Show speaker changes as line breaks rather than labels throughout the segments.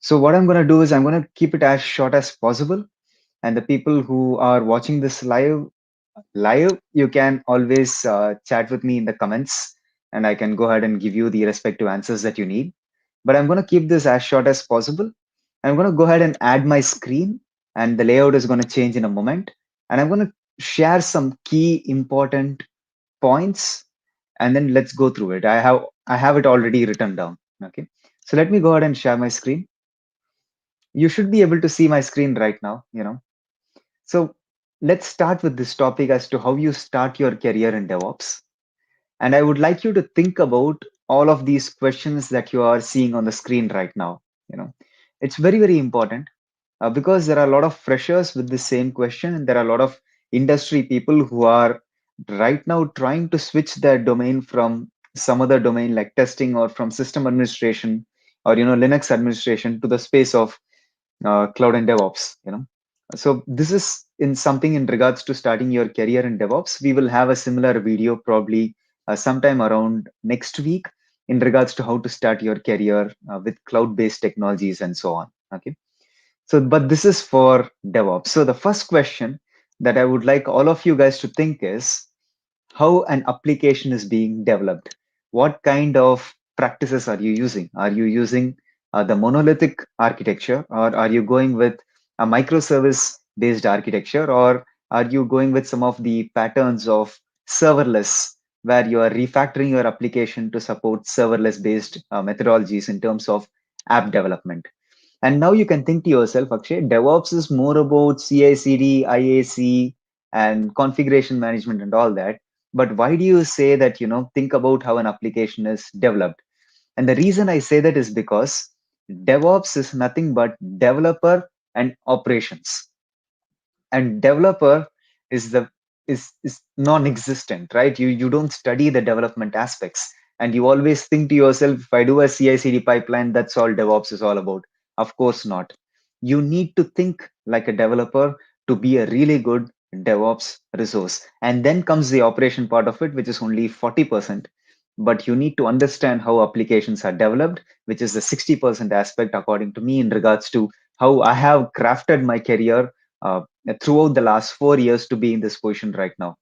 So what I'm going to do is I'm going to keep it as short as possible. And the people who are watching this live, you can always chat with me in the comments, and I can go ahead and give you the respective answers that you need. But I'm going to keep this as short as possible. I'm going to go ahead and add my screen, and the layout is going to change in a moment. And I'm going to share some key important points, and then let's go through it. I have it already written down. Okay. So let me go ahead and share my screen. You should be able to see my screen right now. So let's start with this topic as to how you start your career in DevOps. And I would like you to think about all of these questions that you are seeing on the screen right now. You know, it's very, very important because there are a lot of freshers with the same question, and there are a lot of industry people who are right now trying to switch their domain from some other domain like testing or from system administration or Linux administration to the space of cloud and DevOps. So this is in something in regards to starting your career in DevOps. We will have a similar video probably sometime around next week in regards to how to start your career with cloud-based technologies and so on. Okay. So, but this is for DevOps. So the first question that I would like all of you guys to think is how an application is being developed. What kind of practices are you using? Are you using the monolithic architecture, or are you going with a microservice based architecture, or are you going with some of the patterns of serverless, where you are refactoring your application to support serverless based methodologies in terms of app development? And now you can think to yourself, Akshay, DevOps is more about CI/CD, IAC, and configuration management and all that. But why do you say that, think about how an application is developed? And the reason I say that is because DevOps is nothing but developer and operations. And developer is the is non-existent, right? You don't study the development aspects, and you always think to yourself, if I do a CI/CD pipeline, that's all DevOps is all about. Of course not. You need to think like a developer to be a really good DevOps resource. And then comes the operation part of it, which is only 40%. But you need to understand how applications are developed, which is the 60% aspect, according to me, in regards to how I have crafted my career throughout the last 4 years to be in this position right now.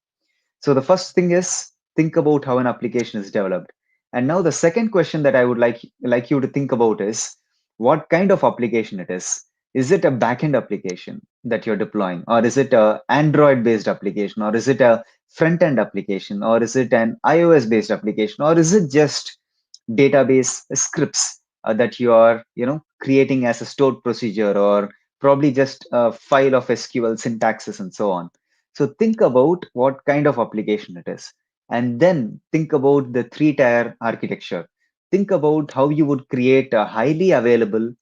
So the first thing is think about how an application is developed. And now the second question that I would like you to think about is what kind of application it is. Is it a backend application that you're deploying, or is it a Android based application, or is it a front end application, or is it an iOS based application, or is it just database scripts that you are creating as a stored procedure, or probably just a file of SQL syntaxes and so on. So think about what kind of application it is, and then think about the three-tier architecture. Think about how you would create a highly available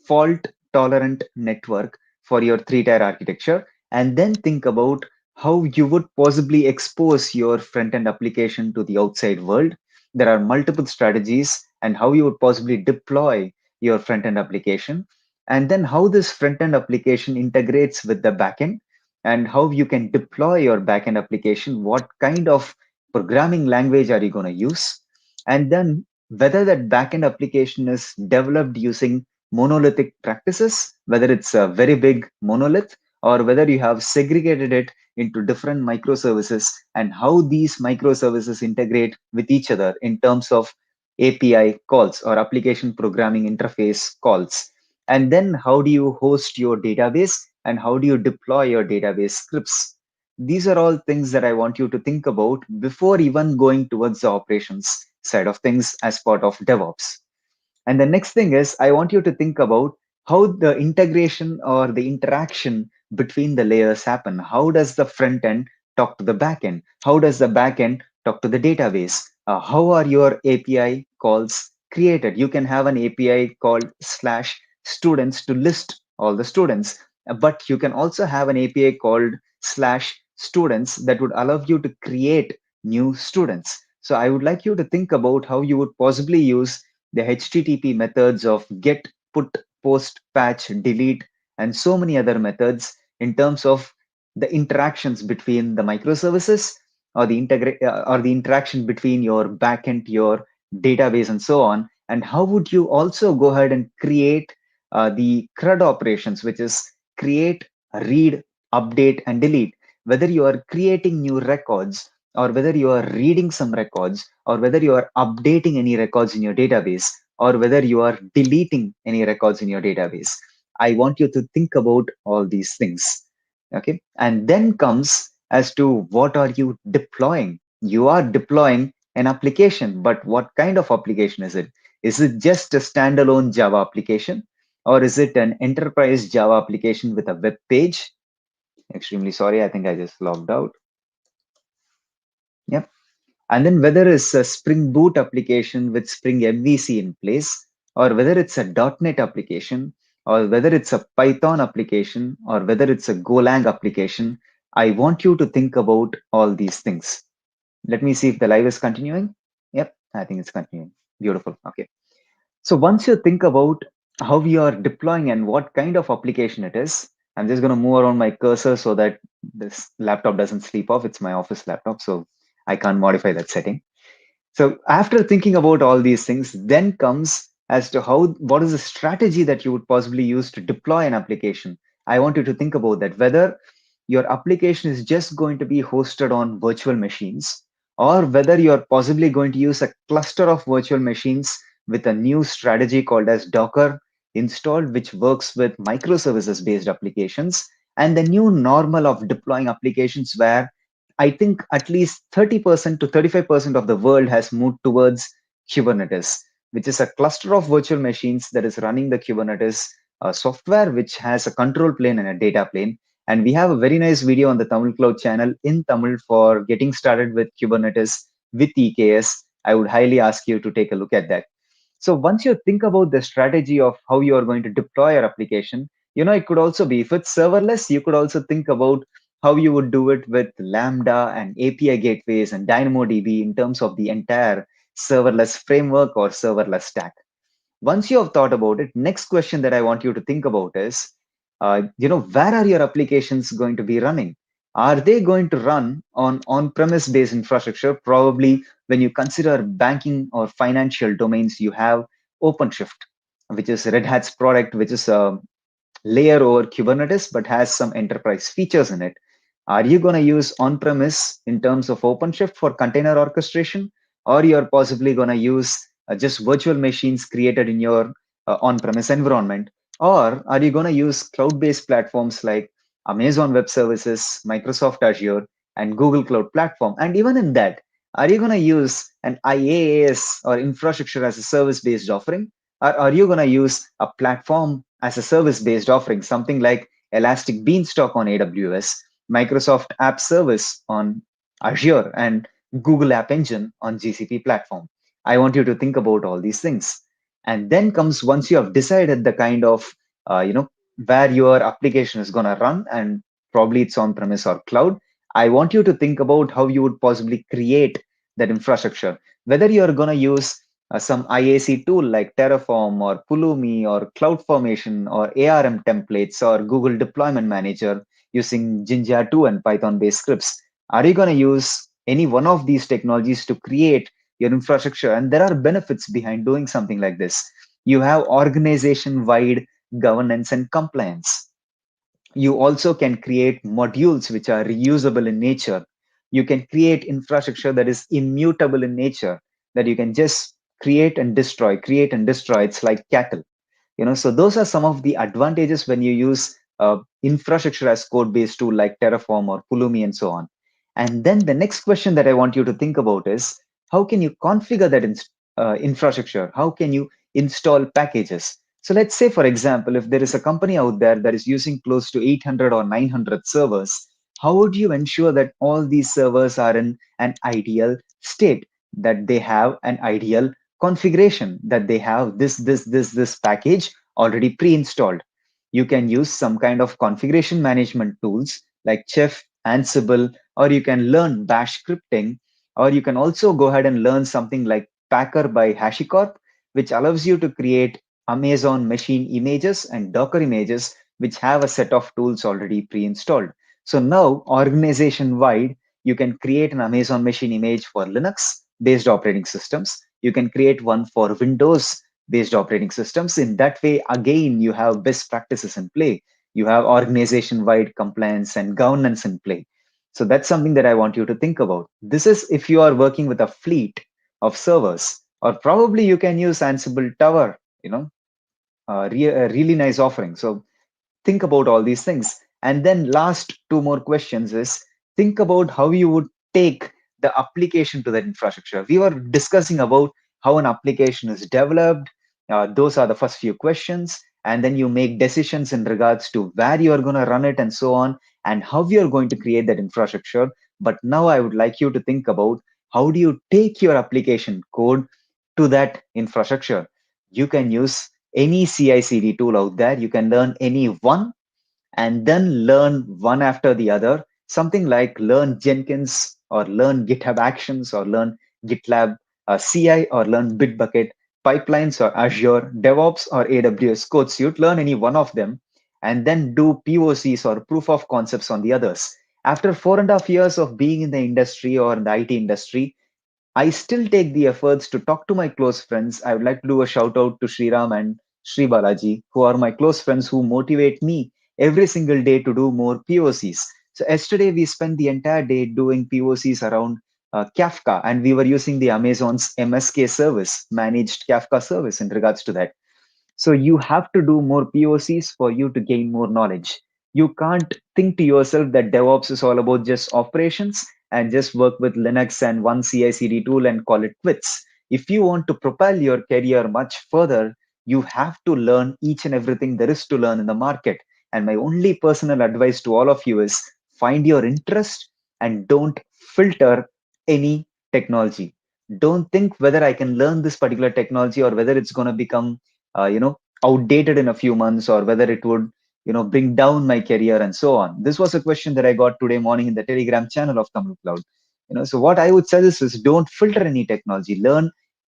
fault tolerant network for your three-tier architecture, and then think about how you would possibly expose your front-end application to the outside world. There are multiple strategies, and how you would possibly deploy your front end application, and then how this front end application integrates with the backend, and how you can deploy your backend application. What kind of programming language are you going to use? And then whether that backend application is developed using monolithic practices, whether it's a very big monolith, or whether you have segregated it into different microservices, and how these microservices integrate with each other in terms of API calls or application programming interface calls. And then how do you host your database, and how do you deploy your database scripts? These are all things that I want you to think about before even going towards the operations side of things as part of DevOps. And the next thing is, I want you to think about how the integration or the interaction between the layers happen. How does the front end talk to the back end? How does the back end talk to the database? How are your API calls created? You can have an API called slash students to list all the students, but you can also have an API called slash students that would allow you to create new students. So I would like you to think about how you would possibly use the HTTP methods of get, put, post, patch, delete, and so many other methods in terms of the interactions between the microservices, or or the interaction between your backend, your database, and so on. And how would you also go ahead and create the CRUD operations, which is create, read, update, and delete. Whether you are creating new records, or whether you are reading some records, or whether you are updating any records in your database, or whether you are deleting any records in your database. I want you to think about all these things. Okay. And then comes as to what are you deploying? You are deploying an application, but what kind of application is it? Is it just a standalone Java application? Or is it an enterprise Java application with a web page? Extremely sorry, I think I just logged out. Yep. And then whether it's a Spring Boot application with Spring MVC in place, or whether it's a .NET application, or whether it's a Python application, or whether it's a Golang application, I want you to think about all these things. Let me see if the live is continuing. Yep, I think it's continuing. Beautiful. Okay. So once you think about how you are deploying and what kind of application it is, I'm just going to move around my cursor so that this laptop doesn't sleep off. It's my office laptop, so I can't modify that setting. So after thinking about all these things, then comes as to how what is the strategy that you would possibly use to deploy an application. I want you to think about that, whether your application is just going to be hosted on virtual machines, or whether you're possibly going to use a cluster of virtual machines with a new strategy called as Docker installed, which works with microservices based applications, and the new normal of deploying applications where I think at least 30% to 35% of the world has moved towards Kubernetes, which is a cluster of virtual machines that is running the Kubernetes software, which has a control plane and a data plane. And we have a very nice video on the Tamil Cloud channel in Tamil for getting started with Kubernetes with EKS. I would highly ask you to take a look at that. So once you think about the strategy of how you are going to deploy your application, it could also be, if it's serverless, you could also think about how you would do it with Lambda and API gateways and DynamoDB in terms of the entire serverless framework or serverless stack. Once you have thought about it, next question that I want you to think about is, where are your applications going to be running? Are they going to run on on-premise based infrastructure? Probably when you consider banking or financial domains, you have OpenShift, which is Red Hat's product, which is a layer over Kubernetes, but has some enterprise features in it. Are you going to use on-premise in terms of OpenShift for container orchestration, or you're possibly going to use just virtual machines created in your on-premise environment? Or are you going to use cloud-based platforms like Amazon Web Services, Microsoft Azure, and Google Cloud Platform? And even in that, are you going to use an IaaS or infrastructure as a service-based offering? Or are you going to use a platform as a service-based offering, something like Elastic Beanstalk on AWS, Microsoft App Service on Azure, and Google App Engine on GCP platform? I want you to think about all these things. And then comes, once you have decided the kind of, where your application is going to run, and probably it's on premise or cloud, I want you to think about how you would possibly create that infrastructure, whether you're going to use some IAC tool like Terraform or Pulumi or CloudFormation or ARM templates or Google Deployment Manager using Jinja 2 and Python based scripts. Are you going to use any one of these technologies to create your infrastructure? And there are benefits behind doing something like this. You have organization wide governance and compliance. You also can create modules which are reusable in nature. You can create infrastructure that is immutable in nature, that you can just create and destroy. It's like cattle. So those are some of the advantages when you use infrastructure as code based tool like Terraform or Pulumi and so on. And then the next question that I want you to think about is, how can you configure that infrastructure? How can you install packages? So let's say, for example, if there is a company out there that is using close to 800 or 900 servers, how would you ensure that all these servers are in an ideal state, that they have an ideal configuration, that they have this package already pre-installed? You can use some kind of configuration management tools like Chef, Ansible, or you can learn Bash scripting, or you can also go ahead and learn something like Packer by HashiCorp, which allows you to create Amazon machine images and Docker images, which have a set of tools already pre-installed. So now, organization wide, you can create an Amazon machine image for Linux based operating systems. You can create one for Windows based operating systems. In that way, again, you have best practices in play. You have organization wide compliance and governance in play. So that's something that I want you to think about. This is if you are working with a fleet of servers, or probably you can use Ansible Tower, a really nice offering. So think about all these things. And then last two more questions is, think about how you would take the application to that infrastructure. We were discussing about how an application is developed. Those are the first few questions. And then you make decisions in regards to where you are going to run it and so on, and how you're going to create that infrastructure. But now I would like you to think about, how do you take your application code to that infrastructure? You can use any CI/CD tool out there. You can learn any one and then learn one after the other. Something like learn Jenkins or learn GitHub Actions or learn GitLab CI or learn Bitbucket pipelines or Azure DevOps or AWS Code Suite. Learn any one of them and then do POCs or proof of concepts on the others. After 4.5 years of being in the industry or in the IT industry, I still take the efforts to talk to my close friends. I would like to do a shout out to Sriram and Sri Balaji, who are my close friends who motivate me every single day to do more POCs. So yesterday we spent the entire day doing POCs around Kafka, and we were using the Amazon's MSK service, managed Kafka service in regards to that. So you have to do more POCs for you to gain more knowledge. You can't think to yourself that DevOps is all about just operations and just work with Linux and one CI/CD tool and call it quits. If you want to propel your career much further, you have to learn each and everything there is to learn in the market. And my only personal advice to all of you is, find your interest and don't filter any technology. Don't think whether I can learn this particular technology or whether it's going to become outdated in a few months, or whether it would bring down my career and so on. This was a question that I got today morning in the Telegram channel of Tamil Cloud. So what I would suggest is, don't filter any technology. Learn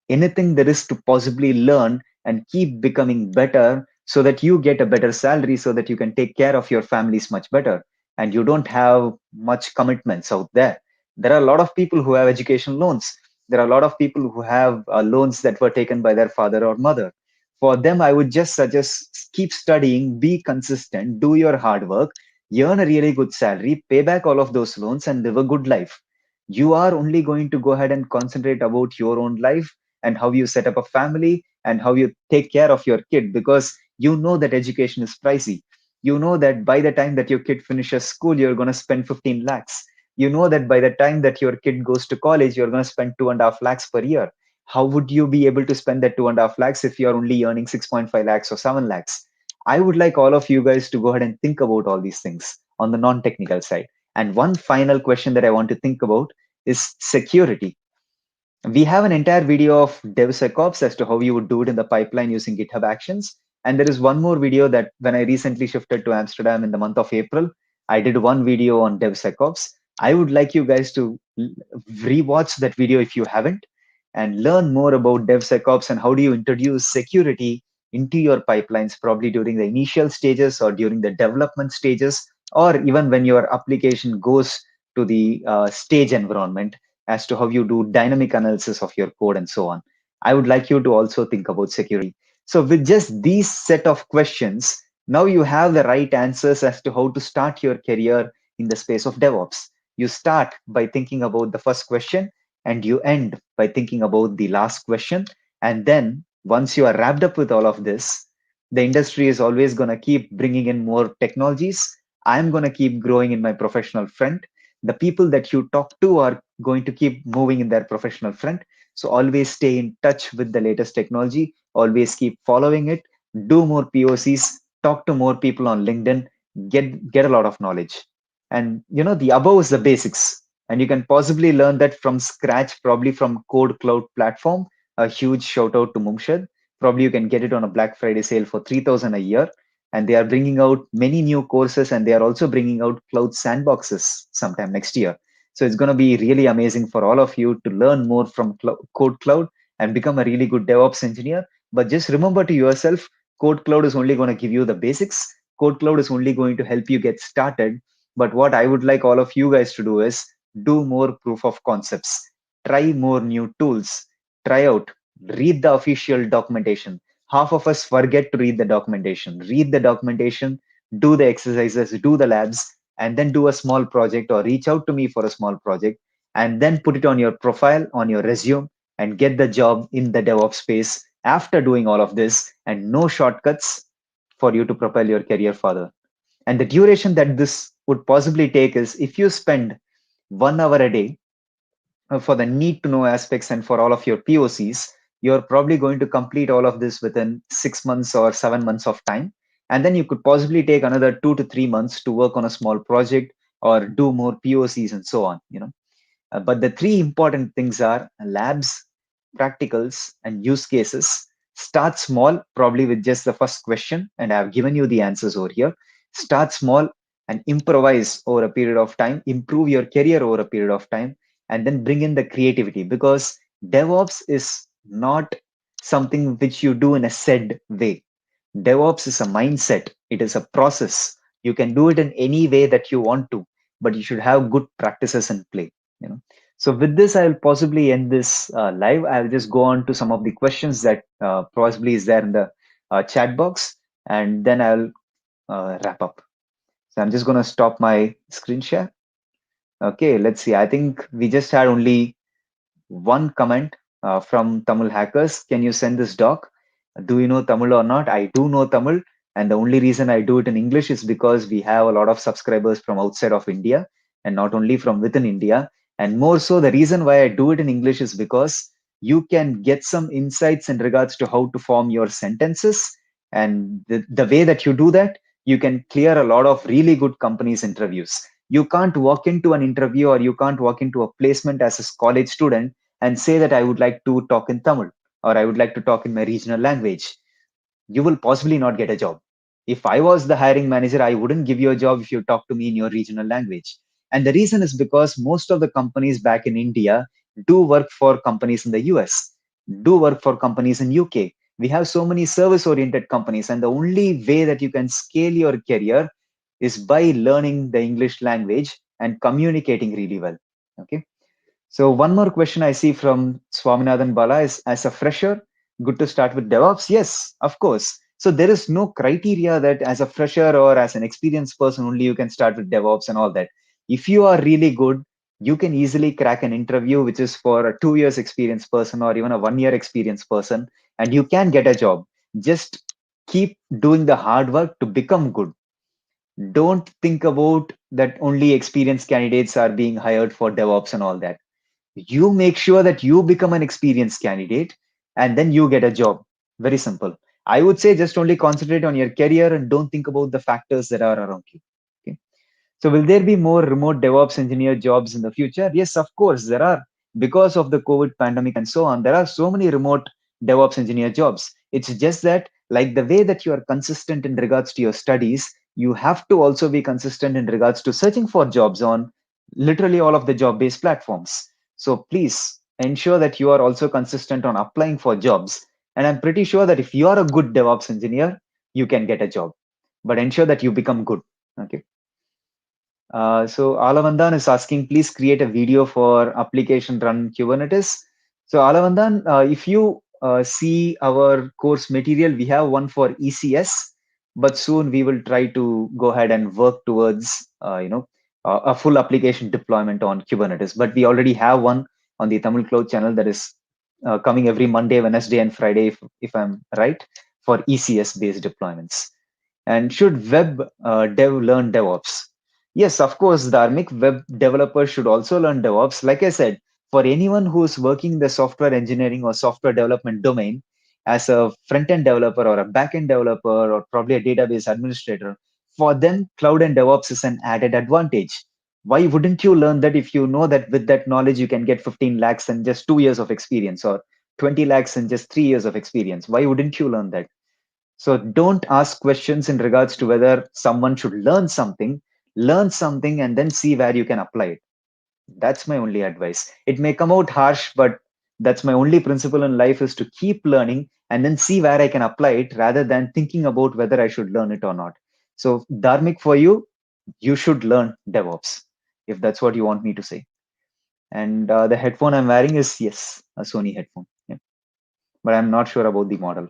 anything there is to possibly learn and keep becoming better, so that you get a better salary, so that you can take care of your families much better and you don't have much commitments out there. There are a lot of people who have education loans. There are a lot of people who have loans that were taken by their father or mother. For them, I would just suggest, keep studying, be consistent, do your hard work, earn a really good salary, pay back all of those loans, and live a good life. You are only going to go ahead and concentrate about your own life and how you set up a family and how you take care of your kid, because you know that education is pricey. You know that by the time that your kid finishes school, you're going to spend 15 lakhs. You know that by the time that your kid goes to college, you're going to spend 2.5 lakhs per year. How would you be able to spend that 2.5 lakhs if you're only earning 6.5 lakhs or 7 lakhs? I would like all of you guys to go ahead and think about all these things on the non technical side. And one final question that I want to think about is security. We have an entire video of DevSecOps as to how you would do it in the pipeline using GitHub Actions. And there is one more video that when I recently shifted to Amsterdam in the month of April, I did one video on DevSecOps. I would like you guys to rewatch that video if you haven't, and learn more about DevSecOps and how do you introduce security into your pipelines, probably during the initial stages or during the development stages, or even when your application goes to the stage environment, as to how you do dynamic analysis of your code and so on. I would like you to also think about security. So with just these set of questions, now you have the right answers as to how to start your career in the space of DevOps. You start by thinking about the first question and you end by thinking about the last question. And then once you are wrapped up with all of this, the industry is always going to keep bringing in more technologies. I'm going to keep growing in my professional front. The people that you talk to are going to keep moving in their professional front. So always stay in touch with the latest technology, always keep following it, do more POCs, talk to more people on LinkedIn, get a lot of knowledge. And the above is the basics. And you can possibly learn that from scratch, probably from Code Cloud platform. A huge shout out to Mumshad. Probably you can get it on a Black Friday sale for 3,000 a year, and they are bringing out many new courses, and they are also bringing out cloud sandboxes sometime next year. So it's going to be really amazing for all of you to learn more from Code Cloud and become a really good DevOps engineer. But just remember to yourself, Code Cloud is only going to give you the basics. Code Cloud is only going to help you get started. But what I would like all of you guys to do is do more proof of concepts, try more new tools, try out, read the official documentation. Half of us forget to read the documentation. Read the documentation, do the exercises, do the labs, and then do a small project or reach out to me for a small project, and then put it on your profile, on your resume, and get the job in the DevOps space after doing all of this, and no shortcuts for you to propel your career further. And the duration that this would possibly take is if you spend 1 hour a day for the need to know aspects and for all of your POCs, you're probably going to complete all of this within 6 months or 7 months of time. And then you could possibly take another 2 to 3 months to work on a small project or do more POCs and so on. But the three important things are labs, practicals, and use cases. Start small, probably with just the first question, and I've given you the answers over here. Start small and improvise over a period of time, improve your career over a period of time, and then bring in the creativity, because DevOps is not something which you do in a said way. DevOps is a mindset, it is a process. You can do it in any way that you want to, but you should have good practices in play. You know. So with this, I'll possibly end this live. I'll just go on to some of the questions that possibly is there in the chat box, and then I'll wrap up. So I'm just going to stop my screen share. Okay, let's see. I think we just had only one comment from Tamil hackers. Can you send this doc? Do you know Tamil or not? I do know Tamil. And the only reason I do it in English is because we have a lot of subscribers from outside of India and not only from within India. And more so, the reason why I do it in English is because you can get some insights in regards to how to form your sentences. And the way that you do that, you can clear a lot of really good companies' interviews. You can't walk into an interview or you can't walk into a placement as a college student and say that I would like to talk in Tamil or I would like to talk in my regional language. You will possibly not get a job. If I was the hiring manager, I wouldn't give you a job if you talk to me in your regional language. And the reason is because most of the companies back in India do work for companies in the US, do work for companies in UK. We have so many service oriented companies, and the only way that you can scale your career is by learning the English language and communicating really well. Okay. So one more question I see from Swaminathan Bala is, as a fresher, good to start with DevOps? Yes, of course. So there is no criteria that as a fresher or as an experienced person only you can start with DevOps and all that. If you are really good, you can easily crack an interview which is for a 2 years experienced person or even a 1 year experienced person, and you can get a job. Just keep doing the hard work to become good. Don't think about that only experienced candidates are being hired for DevOps and all that. You make sure that you become an experienced candidate and then you get a job. Very simple. I would say just only concentrate on your career and don't think about the factors that are around you. Okay. So will there be more remote DevOps engineer jobs in the future? Yes, of course there are. Because of the COVID pandemic and so on, there are so many remote DevOps engineer jobs. It's just that like the way that you are consistent in regards to your studies, you have to also be consistent in regards to searching for jobs on literally all of the job-based platforms. So please ensure that you are also consistent on applying for jobs. And I'm pretty sure that if you are a good DevOps engineer, you can get a job. But ensure that you become good. Okay. So Alavandan is asking, please create a video for application run Kubernetes. So Alavandan, if you see our course material, we have one for ECS, but soon we will try to go ahead and work towards, a full application deployment on Kubernetes. But we already have one on the Tamil Cloud channel that is coming every Monday, Wednesday, and Friday, if I'm right, for ECS based deployments. And should web dev learn DevOps? Yes, of course, Dharmic, web developers should also learn DevOps. Like I said, for anyone who's working the software engineering or software development domain as a front-end developer or a back-end developer or probably a database administrator, for them, cloud and DevOps is an added advantage. Why wouldn't you learn that if you know that with that knowledge you can get 15 lakhs in just 2 years of experience or 20 lakhs in just 3 years of experience? Why wouldn't you learn that? So don't ask questions in regards to whether someone should learn something and then see where you can apply it. That's my only advice. It may come out harsh, but that's my only principle in life is to keep learning and then see where I can apply it rather than thinking about whether I should learn it or not. So Dharmic, for you, you should learn DevOps if that's what you want me to say. And the headphone I'm wearing is, yes, a Sony headphone. Yeah. but I'm not sure about the model.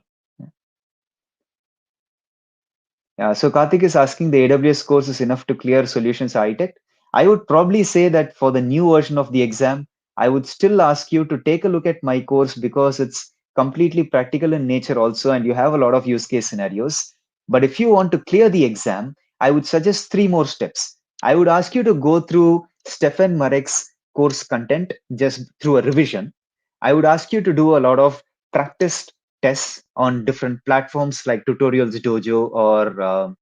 Yeah, so Karthik is asking the AWS course is enough to clear solutions architect. I would probably say that for the new version of the exam, I would still ask you to take a look at my course because it's completely practical in nature also, and you have a lot of use case scenarios. But if you want to clear the exam, I would suggest three more steps. I would ask you to go through Stefan Marek's course content just through a revision. I would ask you to do a lot of practice tests on different platforms like Tutorials Dojo or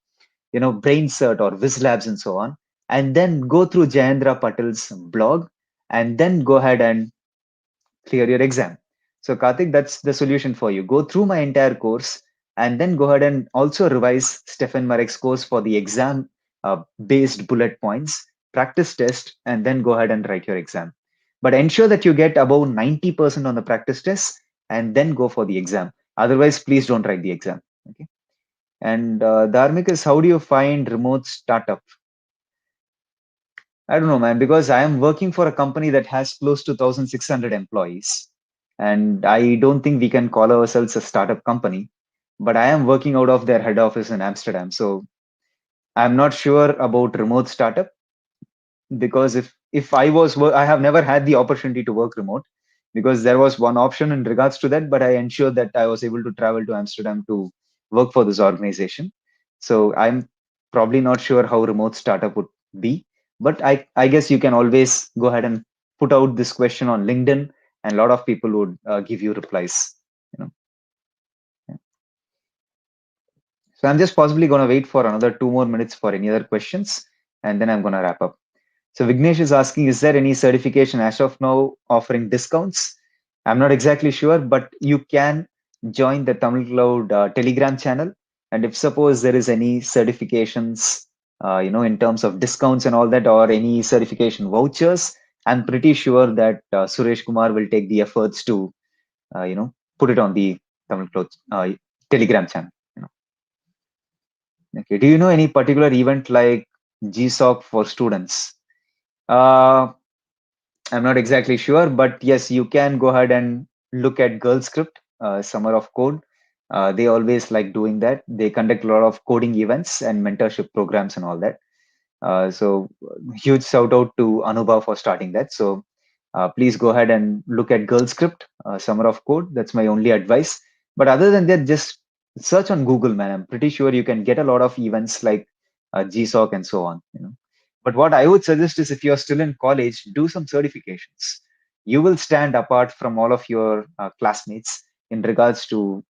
BrainCert or WizLabs and so on, and then go through Jayendra Patel's blog, and then go ahead and clear your exam. So Karthik, that's the solution for you. Go through my entire course and then go ahead and also revise Stefan Marek's course for the exam based bullet points, practice test, and then go ahead and write your exam. But ensure that you get above 90% on the practice test and then go for the exam. Otherwise, please don't write the exam. Okay. And Dharmik is, how do you find remote startup? I don't know, man, because I am working for a company that has close to 1,600 employees. And I don't think we can call ourselves a startup company, but I am working out of their head office in Amsterdam. So I'm not sure about remote startup because if I was, I have never had the opportunity to work remote because there was one option in regards to that, but I ensured that I was able to travel to Amsterdam to work for this organization. So I'm probably not sure how remote startup would be, but I guess you can always go ahead and put out this question on LinkedIn, and a lot of people would give you replies. You know, so I'm just possibly going to wait for another 2 more minutes for any other questions, and then I'm going to wrap up. So Vignesh is asking, is there any certification as of now offering discounts? I'm not exactly sure, but you can join the Tamil Cloud Telegram channel. And if suppose there is any certifications, in terms of discounts and all that, or any certification vouchers, I'm pretty sure that Suresh Kumar will take the efforts to, put it on the Tamil Cloud Telegram channel. You know. Okay. Do you know any particular event like GSOC for students? Uh, I'm not exactly sure, but yes, you can go ahead and look at Girl Script, Summer of Code. They always like doing that. They conduct a lot of coding events and mentorship programs and all that. So huge shout out to Anubhav for starting that. So please go ahead and look at Girl Script, Summer of Code. That's my only advice. But other than that, just search on Google, man. I'm pretty sure you can get a lot of events like GSOC and so on. But what I would suggest is if you're still in college, do some certifications. You will stand apart from all of your classmates in regards to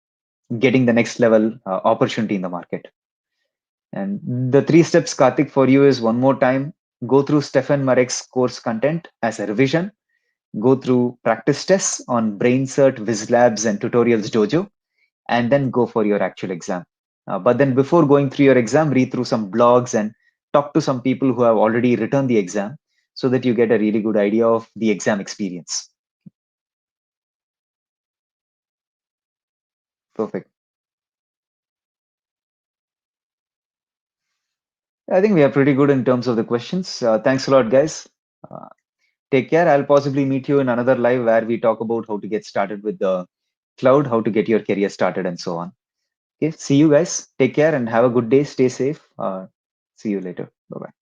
getting the next level opportunity in the market. And the three steps, Karthik, for you is one more time go through Stefan Marek's course content as a revision, go through practice tests on BrainCert, WizLabs, and Tutorials Dojo, and then go for your actual exam. But then before going through your exam, read through some blogs and talk to some people who have already written the exam so that you get a really good idea of the exam experience. Perfect. I think we are pretty good in terms of the questions. Thanks a lot, guys. Uh, Take care. I'll possibly meet you in another live where we talk about how to get started with the cloud, how to get your career started, and so on. Okay. See you guys. Take care and have a good day. Stay safe. See you later. Bye bye.